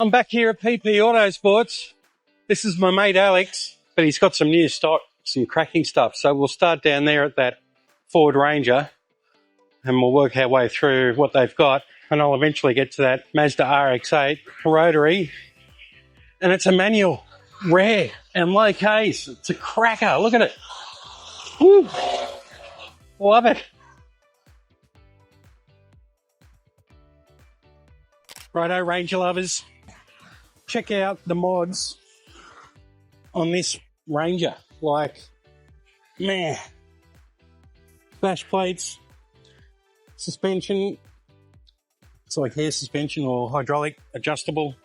I'm back here at PP Autosports. This is my mate Alex, but he's got some new stock, some cracking stuff. So we'll start down there at that Ford Ranger and we'll work our way through what they've got. And I'll eventually get to that Mazda RX-8 Rotary. And it's a manual, rare and low case. It's a cracker. Look at it. Woo. Love it. Righto, Ranger lovers. Check out the mods on this Ranger. Like, man. Splash plates, suspension. It's like air suspension or hydraulic adjustable.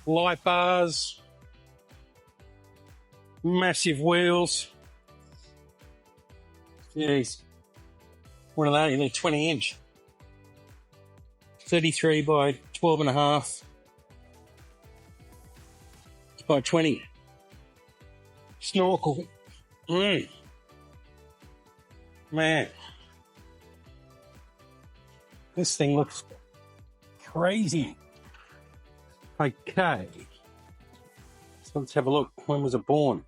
Light bars. Massive wheels. Jeez. What are they? They're 20 inch. 33 by 12.5 by 20. Snorkel. Man. This thing looks crazy. Okay. So let's have a look. When was it born?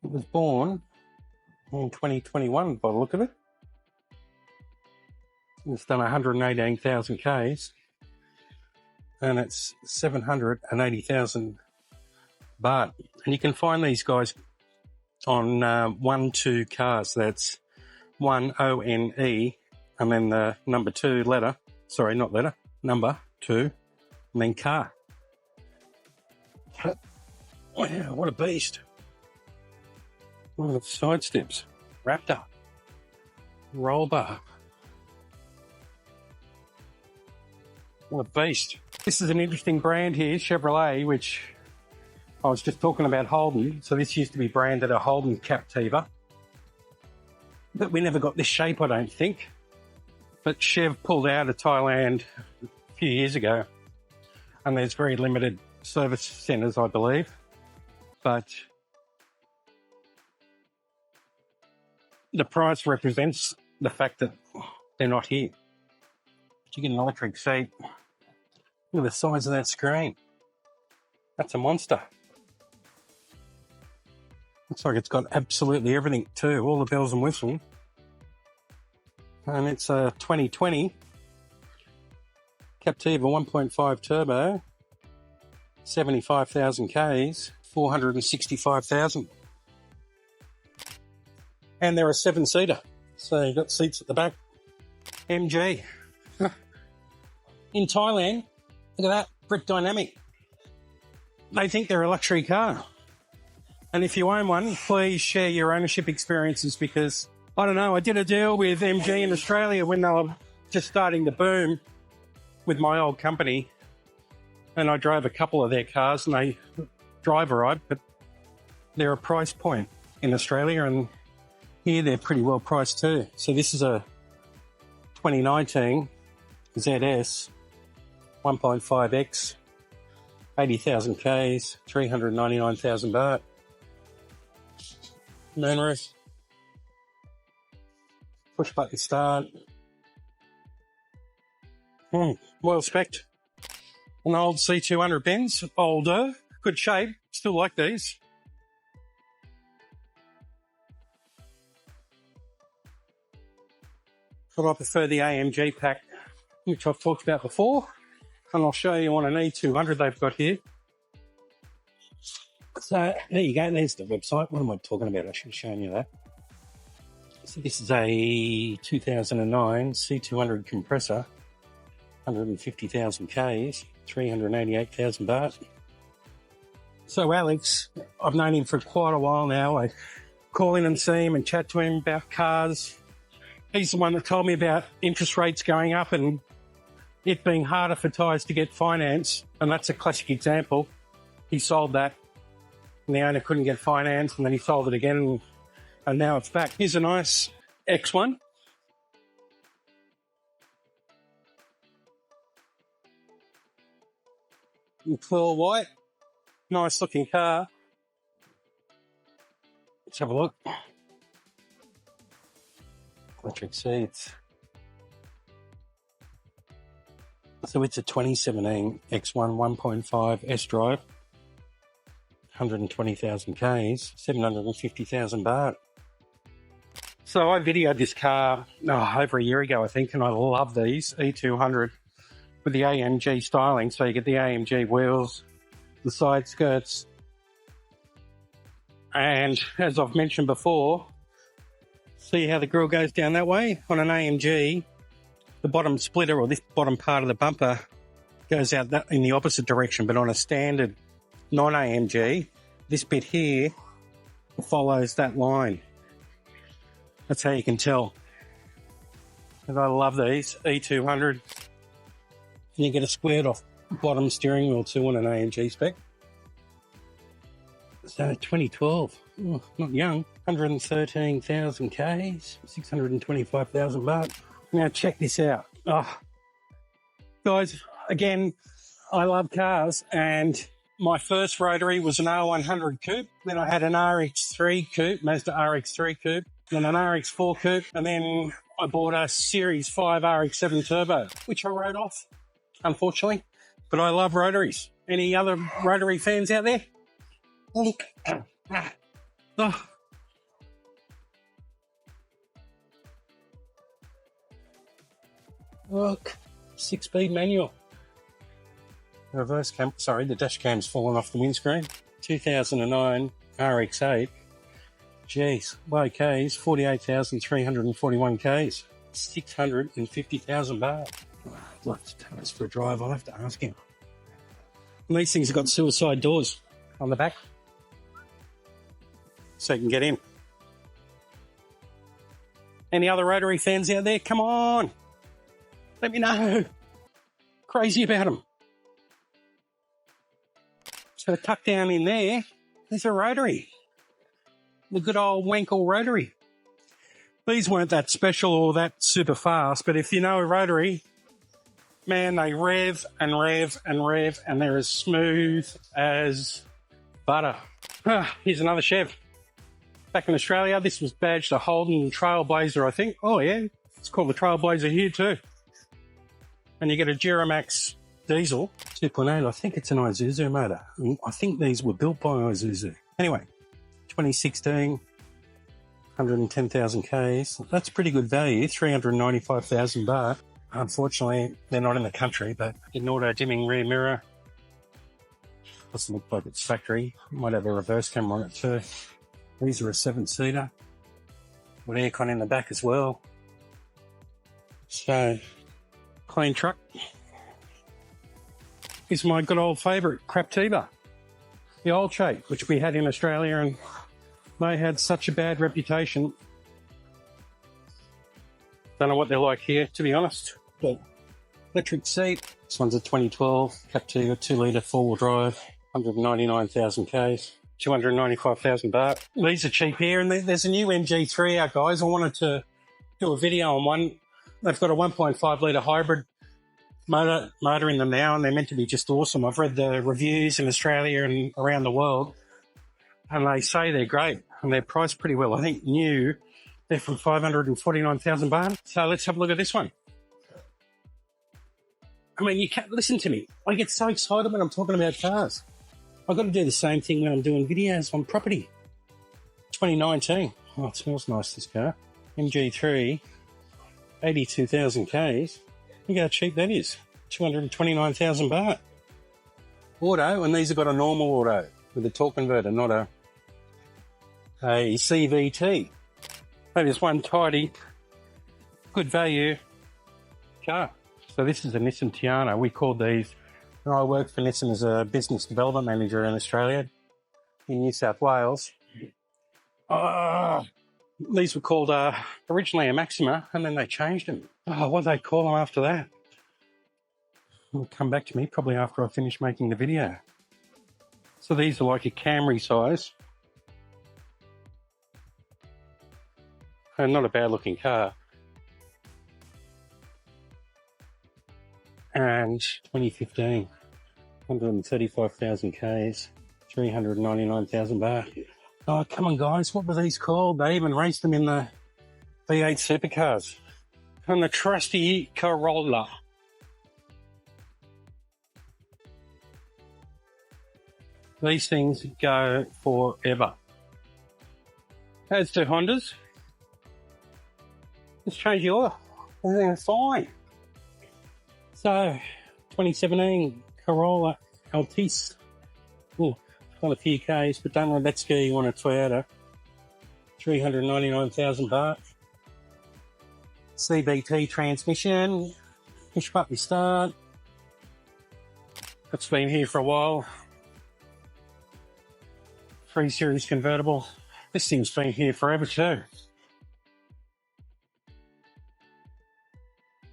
It was born in 2021 by the look of it. It's done 118,000 Ks and it's 780,000 baht. And you can find these guys on 1-2 cars. That's 1-ONE and then the number 2 letter. Sorry, not letter. Number 2 and then car. Wow, what a beast. Look at the side steps. Raptor. Roll bar. What a beast. This is an interesting brand here, Chevrolet, which I was just talking about Holden. So this used to be branded a Holden Captiva. But we never got this shape, I don't think. But Chev pulled out of Thailand a few years ago. And there's very limited service centres, I believe. But the price represents the fact that they're not here. You get an electric seat. Look at the size of that screen. That's a monster. Looks like it's got absolutely everything too, all the bells and whistles. And it's a 2020 Captiva 1.5 turbo, 75,000 Ks, 465,000. And they're a 7-seater, so you've got seats at the back. MG. In Thailand, look at that, Brit Dynamic. They think they're a luxury car. And if you own one, please share your ownership experiences because, I don't know, I did a deal with MG in Australia when they were just starting to boom with my old company. And I drove a couple of their cars and they drive all right, but they're a price point in Australia and here they're pretty well priced too. So this is a 2019 ZS 1.5X, 80,000 Ks, 399,000 baht. Moonroof. Push button start. Well spec'd. An old C200 Benz, older, good shape, still like these. But I prefer the AMG pack, which I've talked about before. And I'll show you on an E200 they've got here. So there you go, there's the website. What am I talking about? I should have shown you that. So this is a 2009 C200 compressor, 150,000 Ks, 388,000 baht. So Alex, I've known him for quite a while now. I call in and see him and chat to him about cars. He's the one that told me about interest rates going up and it being harder for Thais to get finance, and that's a classic example. He sold that, and the owner couldn't get finance, and then he sold it again, and now it's back. Here's a nice X1. In pearl white. Nice looking car. Let's have a look. Electric seats. So it's a 2017 X1 1.5 S-Drive, 120,000 Ks, 750,000 baht. So I videoed this car over a year ago, I think, and I love these E200 with the AMG styling. So you get the AMG wheels, the side skirts, and as I've mentioned before, see how the grille goes down that way? On an AMG, the bottom splitter, or this bottom part of the bumper, goes out that in the opposite direction, but on a standard non-AMG, this bit here follows that line. That's how you can tell. And I love these E200. And you get a squared off bottom steering wheel too on an AMG spec. So 2012, not young, 113,000 Ks, 625,000 baht. Now check this out. Guys, again, I love cars, and my first Rotary was an R100 coupe. Then I had an RX3 coupe, Mazda RX3 coupe, then an RX4 coupe, and then I bought a Series 5 RX7 Turbo, which I wrote off, unfortunately. But I love Rotaries. Any other Rotary fans out there? Look. Look, 6-speed manual. Reverse cam, sorry, the dash cam's fallen off the windscreen. 2009 RX8. Jeez, low Ks, 48,341 Ks. 650,000 baht. I'd love to take this for a drive, I'll have to ask him. And these things have got suicide doors on the back, so you can get in. Any other Rotary fans out there? Come on! Let me know. Crazy about them. So tucked down in there, there's a Rotary. The good old Wankel Rotary. These weren't that special or that super fast, but if you know a Rotary, man, they rev and rev and rev, and they're as smooth as butter. Here's another Chev. Back in Australia, this was badged a Holden Trailblazer, I think. Oh yeah, it's called the Trailblazer here too. And you get a Duramax diesel 2.8. I think it's an Isuzu motor. I think these were built by Isuzu. Anyway, 2016, 110,000 Ks. That's pretty good value, 395,000 baht. Unfortunately, they're not in the country, but an auto-dimming rear mirror. Doesn't look like it's factory. Might have a reverse camera on it too. These are a 7-seater with aircon in the back as well. So, clean truck. Is my good old favourite, Captiva, the old shape, which we had in Australia, and they had such a bad reputation. Don't know what they're like here, to be honest. But electric seat. This one's a 2012 Captiva 2-litre 4-wheel drive, 199,000 Ks, 295,000 baht. These are cheap here, and there's a new MG3 out, guys. I wanted to do a video on one. They've got a 1.5 litre hybrid motor in them now, and they're meant to be just awesome. I've read the reviews in Australia and around the world, and they say they're great, and they're priced pretty well. I think new, they're from 549,000 baht. So let's have a look at this one. I mean, you can't listen to me. I get so excited when I'm talking about cars. I've got to do the same thing when I'm doing videos on property. 2019. Oh, it smells nice, this car. MG3, 82,000 Ks. Look how cheap that is. 229,000 baht. Auto, and these have got a normal auto with a torque converter, not a CVT. Maybe it's one tidy, good value car. So this is a Nissan Tiana. We called these, and I worked for Nissan as a business development manager in Australia, in New South Wales. These were called originally a Maxima, and then they changed them. What did they call them after that? It'll come back to me probably after I finish making the video. So these are like a Camry size. And not a bad looking car. And 2015, 135,000 Ks, 399,000 baht. Oh, come on, guys. What were these called? They even raced them in the V8 supercars. And the trusty Corolla. These things go forever. As do Hondas. Just change the oil. Everything's fine. So, 2017 Corolla Altis. Oh, got a few Ks, but don't let that scare you on a Toyota. 399,000 baht. CVT transmission. Push button start. That's been here for a while. 3 Series convertible. This thing's been here forever too.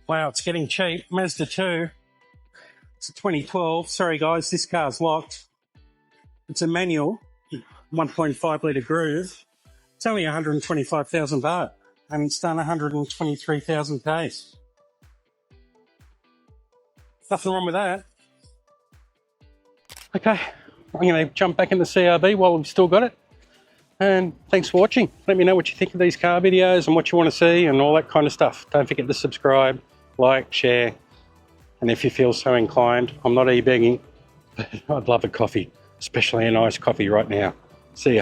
Wow, it's getting cheap. Mazda 2. It's a 2012. Sorry guys, this car's locked. It's a manual, 1.5 litre groove. It's only 125,000 baht and it's done 123,000 Ks. Nothing wrong with that. Okay, I'm going to jump back into CRB while we've still got it. And thanks for watching. Let me know what you think of these car videos and what you want to see and all that kind of stuff. Don't forget to subscribe, like, share. And if you feel so inclined, I'm not e-begging, but I'd love a coffee, especially a nice coffee right now. See ya.